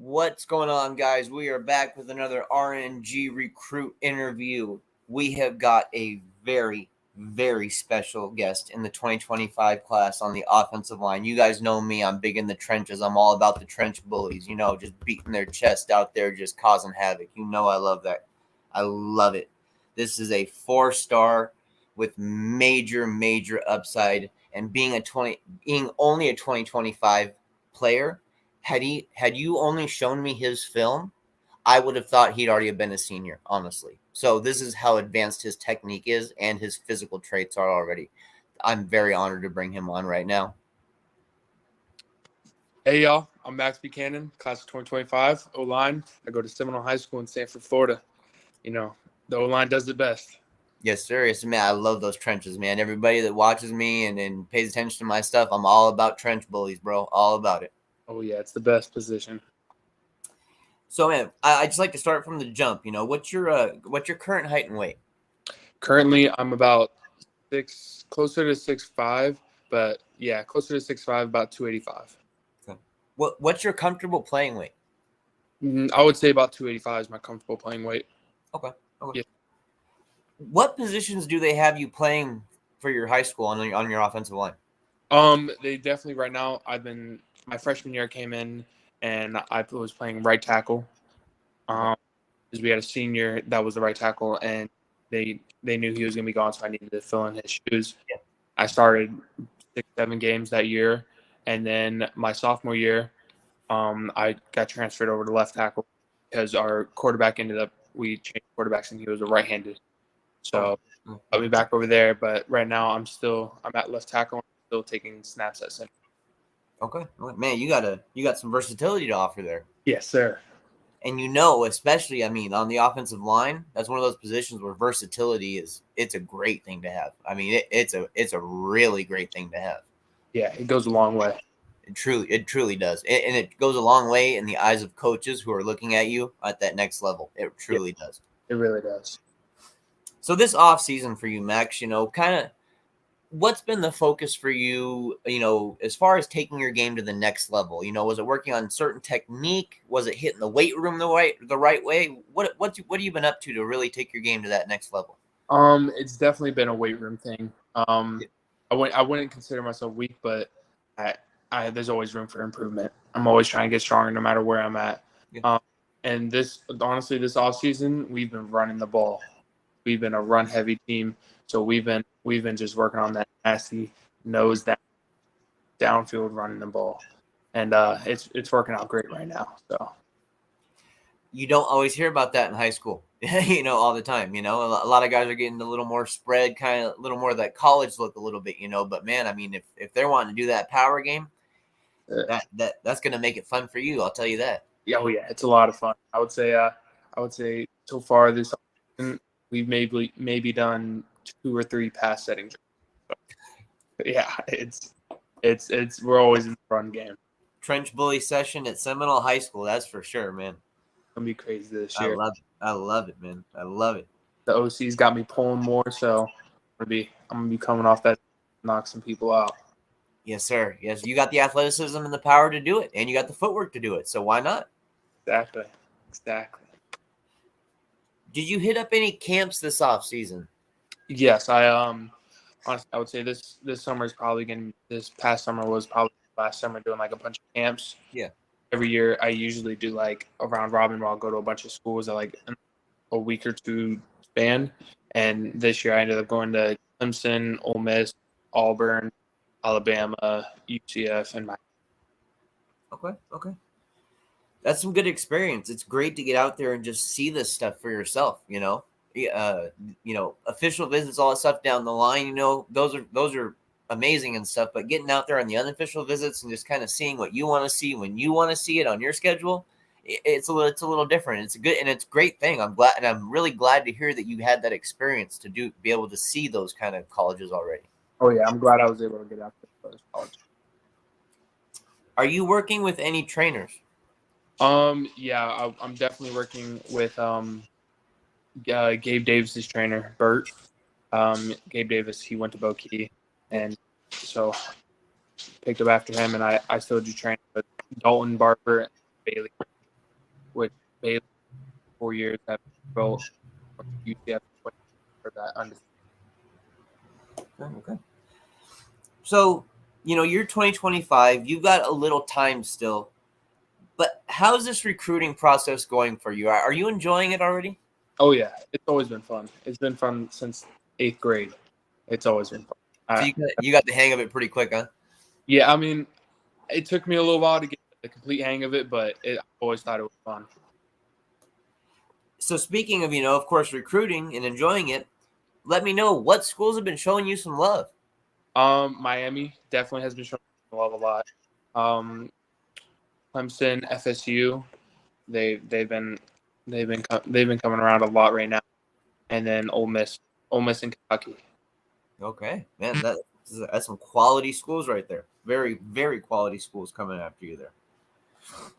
What's going on, guys? We are back with another RNG recruit interview. We have got a very, very special guest in the 2025 class on the offensive line. You guys know me. I'm big in the trenches. I'm all about the trench bullies, just beating their chest out there, just causing havoc. I love that. I love it. This is a 4-star with major, major upside, and being only a 2025 player. Had you only shown me his film, I would have thought he'd already have been a senior, honestly. So this is how advanced his technique is and his physical traits are already. I'm very honored to bring him on right now. Hey, y'all. I'm Max Buchanan, class of 2025, O-line. I go to Seminole High School in Sanford, Florida. The O-line does it best. Yes, sir. Yes, man. I love those trenches, man. Everybody that watches me and pays attention to my stuff, I'm all about trench bullies, bro. All about it. Oh, yeah. It's the best position. So, man, I just like to start from the jump. What's your current height and weight? Currently, I'm about closer to 6'5", but yeah, closer to 6'5", about 285. Okay. What's your comfortable playing weight? I would say about 285 is my comfortable playing weight. Okay. Yeah. What positions do they have you playing for your high school on your offensive line? They definitely right now. My freshman year came in and I was playing right tackle. Because we had a senior that was the right tackle, and they knew he was going to be gone, so I needed to fill in his shoes. Yeah. I started 6-7 games that year, and then my sophomore year, I got transferred over to left tackle because our quarterback we changed quarterbacks, and he was a right-handed. So I'll be back over there, but right now I'm at left tackle and still taking snaps at center. Okay. Man, you got some versatility to offer there. Yes, sir. And especially, on the offensive line, that's one of those positions where versatility it's a great thing to have. It's a really great thing to have. Yeah, it goes a long way. It truly does. And it goes a long way in the eyes of coaches who are looking at you at that next level. It truly does. It really does. So this off season for you, Max, kind of what's been the focus for you, as far as taking your game to the next level? Was it working on certain technique? Was it hitting the weight room the right way? What have you been up to really take your game to that next level? It's definitely been a weight room thing. I wouldn't consider myself weak, but there's always room for improvement. I'm always trying to get stronger no matter where I'm at. Yeah. And this off season, we've been running the ball. We've been a run heavy team. So we've been just working on that nasty nose downfield running the ball, and it's working out great right now. So you don't always hear about that in high school, all the time. A lot of guys are getting a little more spread, kind of a little more of that college look, a little bit. But man, if they're wanting to do that power game, that's going to make it fun for you. I'll tell you that. Yeah, it's a lot of fun. I would say so far this season, we've maybe done 2 or 3 pass setting. Yeah, it's we're always in the run game. Trench bully session at Seminole High School, that's for sure, man. It's gonna be crazy this year. I love it, man. I love it. The OC's got me pulling more, so I'm gonna be coming off that, knock some people out. Yes, sir. Yes, you got the athleticism and the power to do it, and you got the footwork to do it. So why not? Exactly. Did you hit up any camps this off season? Yes, honestly, I would say this summer is probably this past summer was probably last summer doing like a bunch of camps. Yeah. Every year I usually do like a round robin where I'll go to a bunch of schools at like a week or 2 span. And this year I ended up going to Clemson, Ole Miss, Auburn, Alabama, UCF, and Okay. That's some good experience. It's great to get out there and just see this stuff for yourself, official visits, all that stuff down the line, those are amazing and stuff, but getting out there on the unofficial visits and just kind of seeing what you want to see when you want to see it on your schedule, it's a little different. It's a great thing. I'm really glad to hear that you had that experience to be able to see those kind of colleges already. Oh yeah, I'm glad I was able to get out there for those colleges. Are you working with any trainers? Yeah, I'm definitely working with Gabe Davis's trainer, Bert. Gabe Davis, he went to Bokeh, and so picked up after him, and I still do training with Dalton, Barber, and Bailey. which Baylor 4 years have built UCF for that undefeated. Okay. So, you're 2025. You've got a little time still. But how's this recruiting process going for you? Are you enjoying it already? Oh yeah, it's always been fun. It's been fun since 8th grade. It's always been fun. So you got the hang of it pretty quick, huh? Yeah, I mean, it took me a little while to get the complete hang of it, but I always thought it was fun. So speaking of, of course, recruiting and enjoying it, let me know what schools have been showing you some love. Miami definitely has been showing love a lot. Clemson, FSU, they've been coming around a lot right now, and then Ole Miss and Kentucky. Okay, man, that's some quality schools right there. Very, very quality schools coming after you there.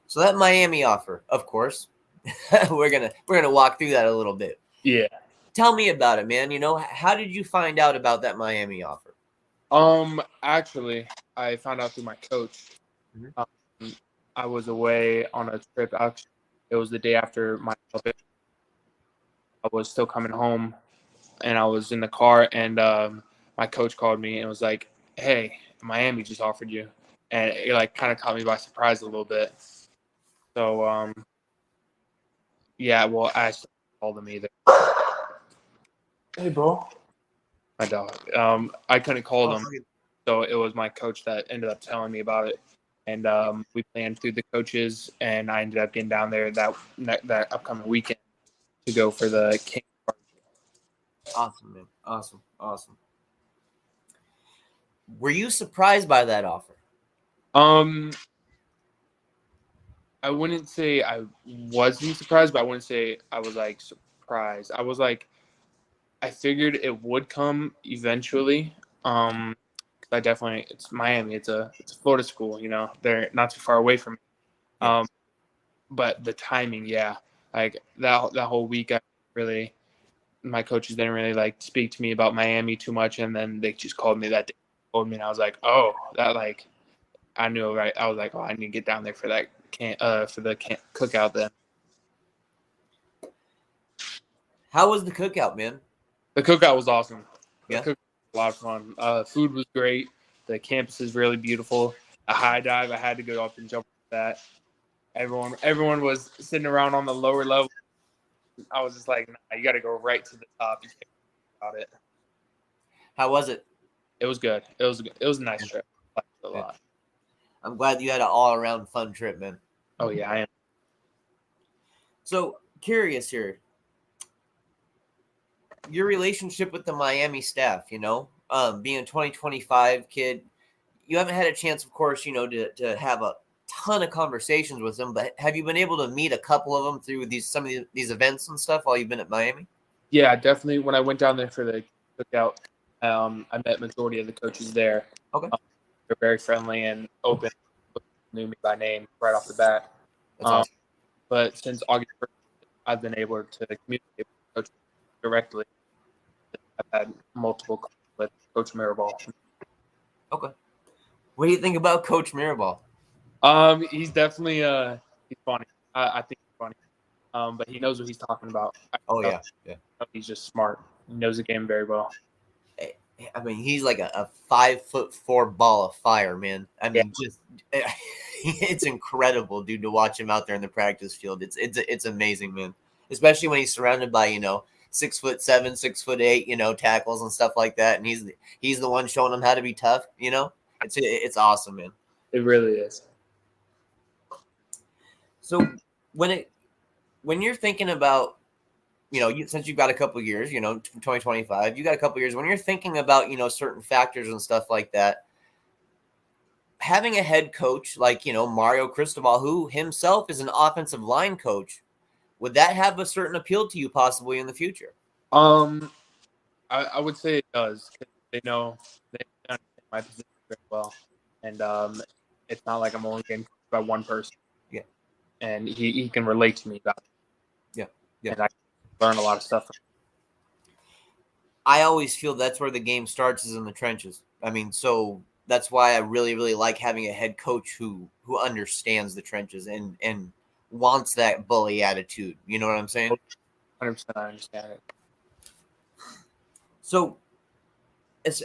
So that Miami offer, of course, we're gonna walk through that a little bit. Yeah. Tell me about it, man. How did you find out about that Miami offer? Actually, I found out through my coach. Mm-hmm. I was away on a trip. Actually, it was the day after my Olympics. I was still coming home, and I was in the car, and my coach called me and was like, "Hey, Miami just offered you," and it like kind of caught me by surprise a little bit. So, yeah, well, I called him either. Hey, bro. My dog. I couldn't call them, so it was my coach that ended up telling me about it, and we planned through the coaches, and I ended up getting down there that upcoming weekend to go for the King. Awesome, man. Awesome. Were you surprised by that offer? I wouldn't say I wasn't surprised, but I wouldn't say I was like surprised. I was like, I figured it would come eventually. Because it's Miami. It's a Florida school. They're not too far away from me. Yes. But the timing, yeah, like that whole week, my coaches didn't really like speak to me about Miami too much, and then they just called me that day, and I was like, oh, that like, I knew, right? I was like, oh, I need to get down there for that cookout then. How was the cookout, man? The cookout was awesome. Yeah. The cookout was a lot of fun. Food was great. The campus is really beautiful. A high dive, I had to go up and jump with that. Everyone was sitting around on the lower level. I was just like, nah, you got to go right to the top. You can't about it. How was it? It was good. It was a nice trip. I liked it a lot. I'm glad you had an all-around fun trip, man. Oh yeah, I am. So curious here, your relationship with the Miami staff. Being a 2025 kid, you haven't had a chance, of course, to have a ton of conversations with them. But have you been able to meet a couple of them through some of these events and stuff while you've been at Miami? Yeah, definitely. When I went down there for the cookout, I met majority of the coaches there. Okay. They're very friendly and open. Knew me by name right off the bat. That's awesome. But since August 1st, I've been able to communicate with coaches directly. I've had multiple calls with Coach Mirabal. Okay. What do you think about Coach Mirabal? He's definitely he's funny. I think he's funny. But he knows what he's talking about. Yeah. He's just smart. He knows the game very well. I mean, he's like a 5'4" ball of fire, man. I mean, just it's incredible, dude, to watch him out there in the practice field. It's amazing, man. Especially when he's surrounded by 6'7", 6'8", tackles and stuff like that, and he's the one showing them how to be tough. It's awesome, man. It really is. So when you're thinking about, since you've got a couple of years, 2025, you got a couple of years. When you're thinking about, certain factors and stuff like that, having a head coach like, Mario Cristobal, who himself is an offensive line coach, would that have a certain appeal to you possibly in the future? I would say it does. They understand my position very well, and it's not like I'm only getting coached by one person. Yeah, and he can relate to me about it. Yeah, and I learn a lot of stuff. I always feel that's where the game starts, is in the trenches. I mean, so that's why I really, really like having a head coach who understands the trenches and wants that bully attitude. You know what I'm saying? 100%, I understand it. So, it's,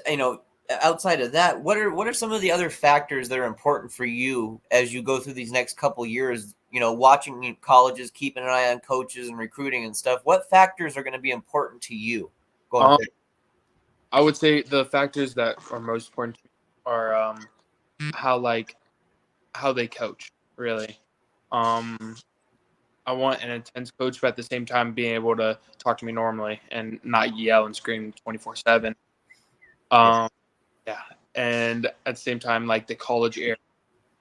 outside of that, what are some of the other factors that are important for you as you go through these next couple years? Watching colleges, keeping an eye on coaches and recruiting and stuff. What factors are going to be important to you going forward? I would say the factors that are most important to me are how they coach. Really, I want an intense coach, but at the same time being able to talk to me normally and not yell and scream 24/7. Yeah, and at the same time, like the college area,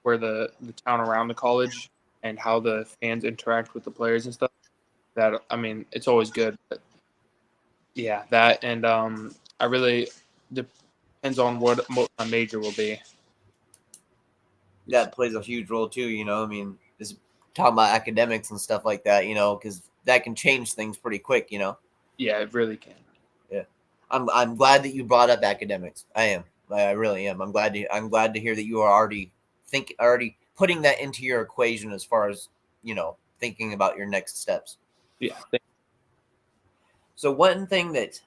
where the town around the college and how the fans interact with the players and stuff. That, I mean, it's always good. But yeah, that, and I really depends on what my major will be. That plays a huge role too. I mean, is talking about academics and stuff like that. Because that can change things pretty quick. Yeah, it really can. Yeah, I'm glad that you brought up academics. I am. I really am. I'm glad to hear that you are already putting that into your equation as far as thinking about your next steps. Yeah. So one thing that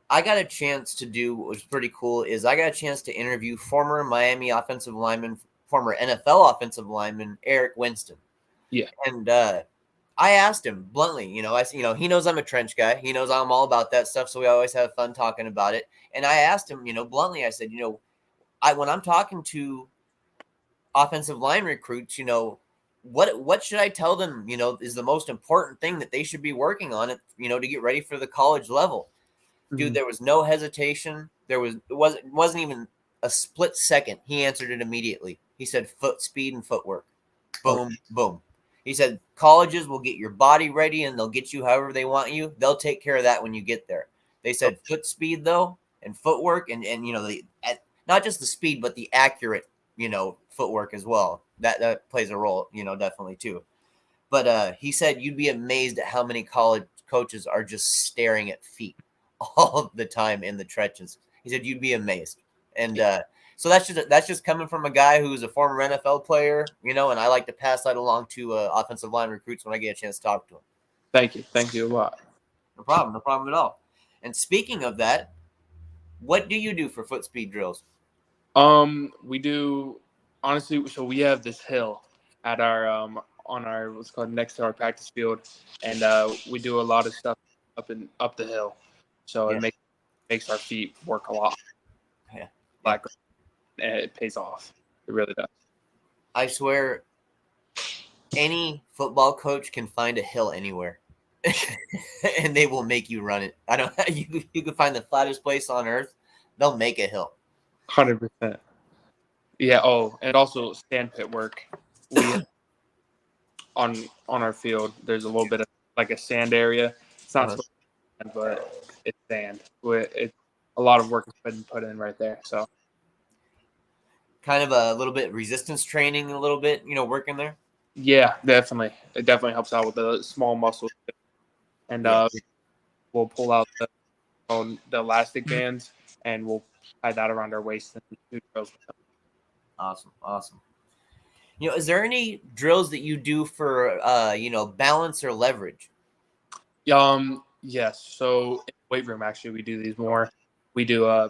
I got a chance to do, what was pretty cool, is I got a chance to interview former Miami offensive lineman, former NFL offensive lineman Eric Winston. Yeah. And I asked him bluntly, he knows I'm a trench guy. He knows I'm all about that stuff. So we always have fun talking about it. And I asked him, bluntly, I said, when I'm talking to offensive line recruits, what should I tell them, is the most important thing that they should be working on it, to get ready for the college level. Dude, there was no hesitation. It wasn't even a split second. He answered it immediately. He said foot speed and footwork. Boom, boom. He said colleges will get your body ready and they'll get you however they want you. They'll take care of that when you get there. They said foot speed though and footwork and not just the speed but the accurate, footwork as well. That plays a role, definitely too. But he said you'd be amazed at how many college coaches are just staring at feet all the time in the trenches. He said you'd be amazed. And so that's just coming from a guy who's a former NFL player, and I like to pass that along to offensive line recruits when I get a chance to talk to them. Thank you a lot. No problem at all. And speaking of that, what do you do for foot speed drills? We do, honestly. So we have this hill at our on our, what's called, next to our practice field, and we do a lot of stuff up the hill. So Yeah. it makes our feet work a lot. Yeah. Like, and it pays off. It really does. I swear, any football coach can find a hill anywhere, and they will make you run it. I don't. You can find the flattest place on earth. They'll make a hill. 100%. Yeah. Oh, and also sandpit work. We on our field, there's a little bit of like a sand area. It's not supposed to be sand, but it's sand. It's a lot of work has been put in right there. So kind of a little bit resistance training, a little bit, working there. yeah, definitely. It definitely helps out with the small muscles. And we'll pull out the elastic bands and we'll tie that around our waist and do drills with them. Awesome. Is there any drills that you do for balance or leverage? Yes. So in the weight room, actually, we do these more. We do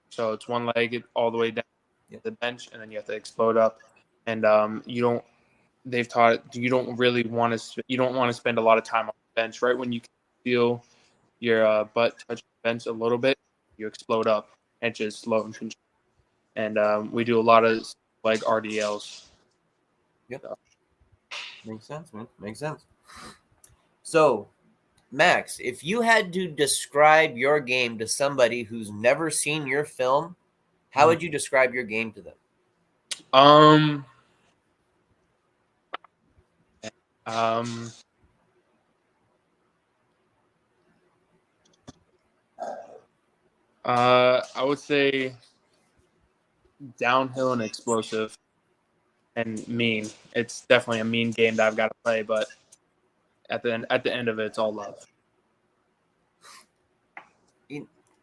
so it's one leg all the way down the bench, and then you have to explode up. And they've taught you don't really want to spend a lot of time on the bench. Right when you can feel your butt touch the bench a little bit, you explode up and just slow and control. And we do a lot of like RDLs. Yep. So. Makes sense, man. Makes sense. So, Max, if you had to describe your game to somebody who's never seen your film, how would you describe your game to them? I would say downhill and explosive and mean. It's definitely a mean game that I've got to play, but at the end of it, it's all love.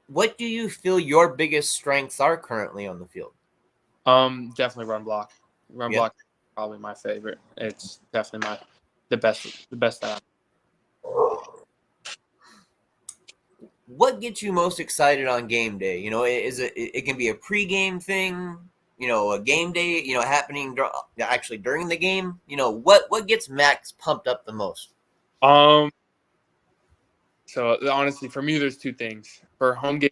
What do you feel your biggest strengths are currently on the field? Definitely run block. Block. probably my favorite. It's definitely the best that. What gets you most excited on game day? You know, it can be a pregame thing, you know, a game day, you know, happening actually during the game. You know, what gets Max pumped up the most? So honestly, for me, there's two things. For home game,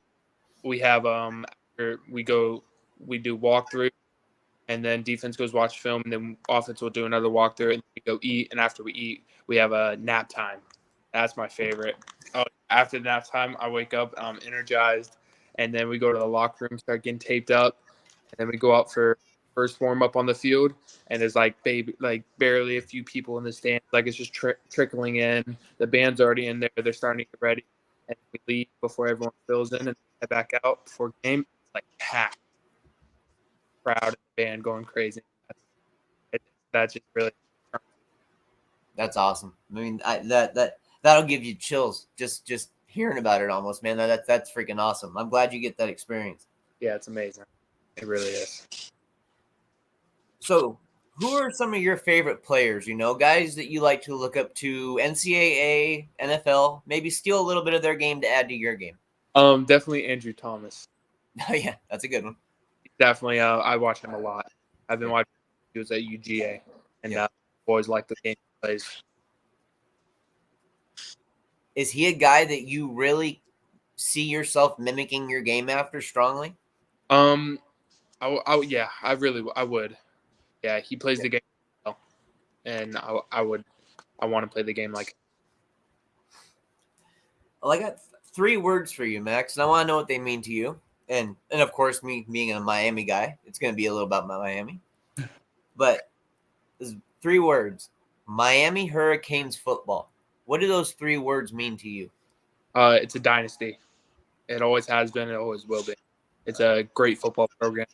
we have after we do walkthrough, and then defense goes watch film, and then offense will do another walkthrough, and we go eat. And after we eat, we have a nap time. That's my favorite. Oh, after nap time, I wake up, I'm energized, and then we go to the locker room, start getting taped up, and then we go out for first warm up on the field, and there's like barely a few people in the stands, like it's just trickling in. The band's already in there; they're starting to get ready, and we leave before everyone fills in and head back out before game. It's like packed crowd and the band going crazy. That's just really. That's awesome. I mean, that'll give you chills just hearing about it almost, man. That's freaking awesome. I'm glad you get that experience. Yeah, it's amazing. It really is. So, who are some of your favorite players? You know, guys that you like to look up to, NCAA, NFL, maybe steal a little bit of their game to add to your game. Definitely Andrew Thomas. Oh yeah, that's a good one. Definitely, I watch him a lot. I've been watching. He was at UGA, and always liked the game he plays. Is he a guy that you really see yourself mimicking your game after strongly? Yeah, I would. Yeah, he plays the game well, and I want to play the game like. Well, I got 3 words for you, Max, and I want to know what they mean to you. And of course, me being a Miami guy, it's going to be a little about my Miami. But 3 words: Miami Hurricanes football. What do those 3 words mean to you? It's a dynasty. It always has been. It always will be. It's a great football program,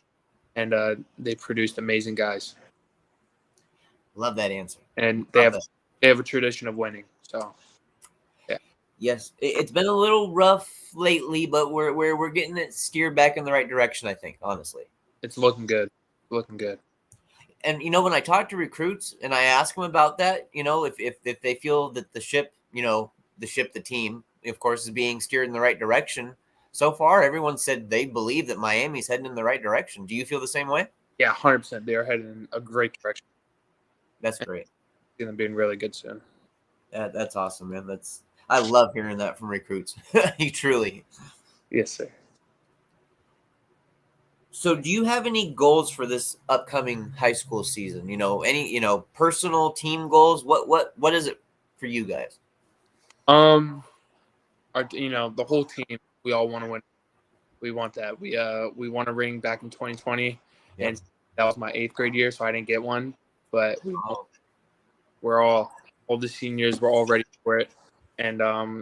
and they produced amazing guys. Love that answer. And they have a tradition of winning. So, yeah. Yes, it's been a little rough lately, but we're getting it steered back in the right direction. I think, honestly, it's looking good. Looking good. And you know, when I talk to recruits and I ask them about that, you know, if they feel that the ship, you know, the team, of course, is being steered in the right direction. So far, everyone said they believe that Miami's heading in the right direction. Do you feel the same way? Yeah, 100%. They are heading in a great direction. That's great. It's going to be really good soon. That's awesome, man. I love hearing that from recruits. You truly. Yes, sir. So, do you have any goals for this upcoming high school season? You know, any personal team goals? What is it for you guys? The whole team, we all want to win. We want that. We won a ring back in 2020, and that was my 8th grade year, so I didn't get one. But we're all the seniors. We're all ready for it. And my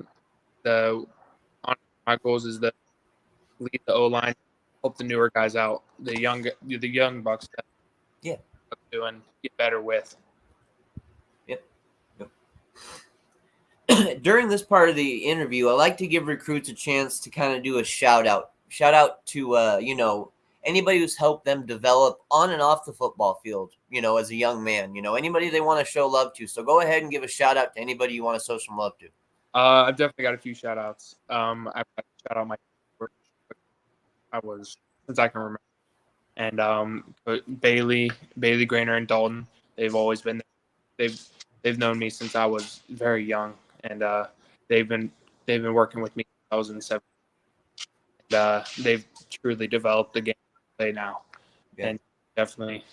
goals is to lead the O line, help the newer guys out, the young bucks. Do and get better with. Yep. During this part of the interview, I like to give recruits a chance to kind of do a shout out. Shout out to anybody who's helped them develop on and off the football field, you know, as a young man, you know, anybody they want to show love to. So go ahead and give a shout out to anybody you want to show some love to. I've definitely got a few shout outs. I've got to shout out since I can remember. And Bailey Grainer and Dalton, they've always been they've known me since I was very young, and they've been working with me since I was in 7th. And they've truly developed the game they play now. And definitely,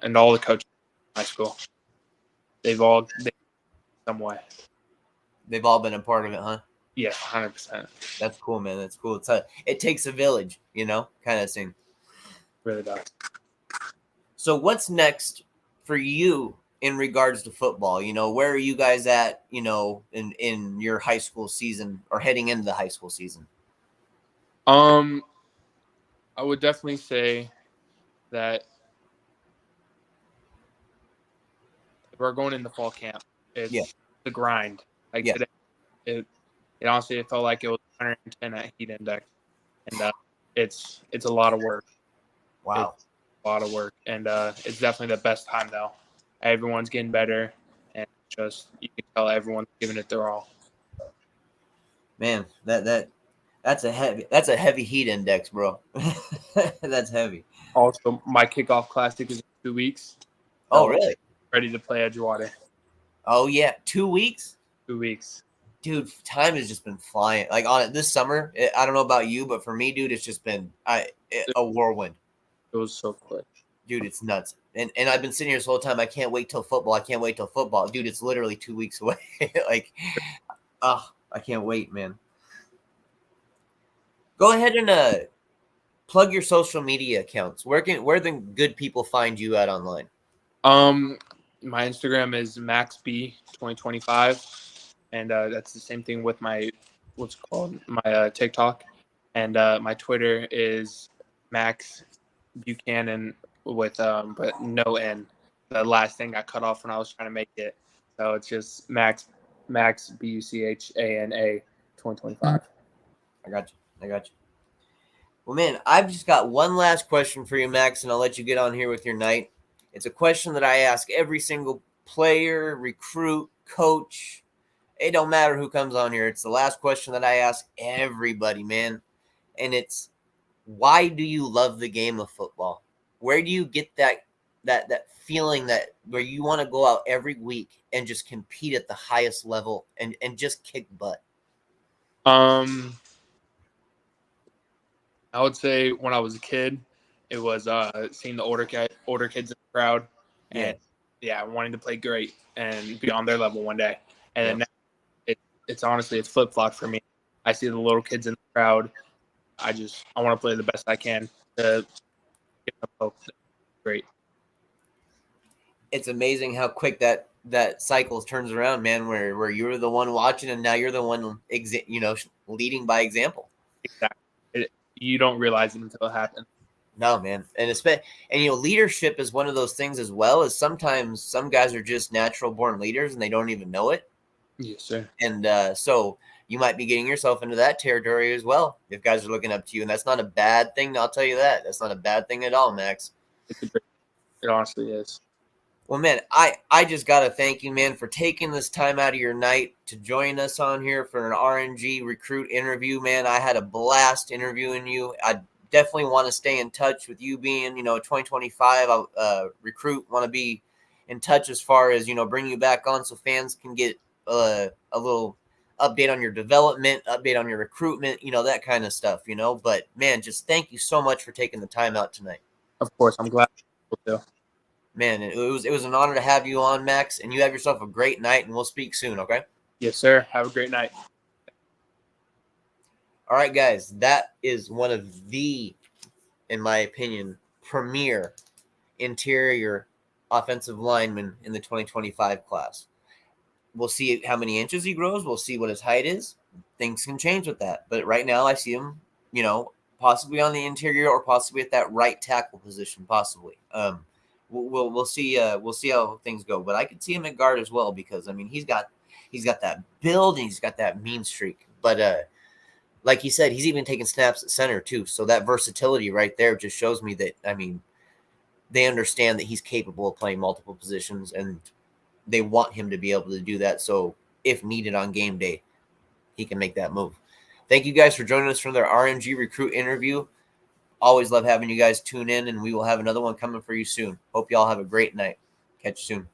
and all the coaches in high school, they've some way. They've all been a part of it, huh? Yeah, 100%. That's cool, man. That's cool. It takes a village, you know, kind of thing. Really does. So what's next for you in regards to football? You know, where are you guys at, you know, in your high school season or heading into the high school season? I would definitely say that we're going into fall camp. It's the grind. Like today, it honestly, it felt like it was 110 at heat index, and it's a lot of work. Wow, it's a lot of work, and it's definitely the best time though. Everyone's getting better, and just you can tell everyone's giving it their all. Man, that's a heavy heat index, bro. That's heavy. Also, my kickoff classic is in 2 weeks. Oh, So really? ready to play Edgewater. Oh, yeah. 2 weeks? 2 weeks. Dude, time has just been flying. Like on it this summer, I don't know about you, but for me, dude, it's just been a whirlwind. It was so quick. Dude, it's nuts. And I've been sitting here this whole time. I can't wait till football. I can't wait till football. Dude, it's literally 2 weeks away. Like, I can't wait, man. Go ahead and plug your social media accounts. Where the good people find you at online? My Instagram is maxb2025, and that's the same thing with my TikTok, and my Twitter is Max Buchanan with but no N. The last thing I cut off when I was trying to make it, so it's just Max Buchana 2025. I got you. Well, man, I've just got one last question for you, Max, and I'll let you get on here with your night. It's a question that I ask every single player, recruit, coach. It don't matter who comes on here. It's the last question that I ask everybody, man. And it's, why do you love the game of football? Where do you get that feeling that where you want to go out every week and just compete at the highest level and just kick butt? I would say when I was a kid, it was seeing the older kids in the crowd, and wanting to play great and be on their level one day. And then now it's honestly it's flip flop for me. I see the little kids in the crowd. I want to play the best I can to get them both great. It's amazing how quick that cycle turns around, man. Where you're the one watching, and now you're the one leading by example. Exactly. You don't realize it until it happens. No, man. And leadership is one of those things as well, as sometimes some guys are just natural born leaders and they don't even know it. Yes, sir. And so you might be getting yourself into that territory as well if guys are looking up to you. And that's not a bad thing. I'll tell you that. That's not a bad thing at all, Max. It honestly is. Well, man, I just got to thank you, man, for taking this time out of your night to join us on here for an RNG recruit interview, man. I had a blast interviewing you. I definitely want to stay in touch with you being, 2025 recruit, want to be in touch as far as, bringing you back on so fans can get a little update on your development, update on your recruitment, that kind of stuff, But, man, just thank you so much for taking the time out tonight. Of course, I'm glad to. Man, it was an honor to have you on, Max, and you have yourself a great night, and we'll speak soon, okay? Yes, sir. Have a great night. All right, guys, that is one of the, in my opinion, premier interior offensive linemen in the 2025 class. We'll see how many inches he grows. We'll see what his height is. Things can change with that. But right now I see him, possibly on the interior or possibly at that right tackle position, possibly. We'll see how things go, but I could see him at guard as well because he's got that build and he's got that mean streak. But like he said, he's even taking snaps at center too. So that versatility right there just shows me that they understand that he's capable of playing multiple positions and they want him to be able to do that. So if needed on game day, he can make that move. Thank you guys for joining us for their RMG recruit interview. Always love having you guys tune in, and we will have another one coming for you soon. Hope y'all have a great night. Catch you soon.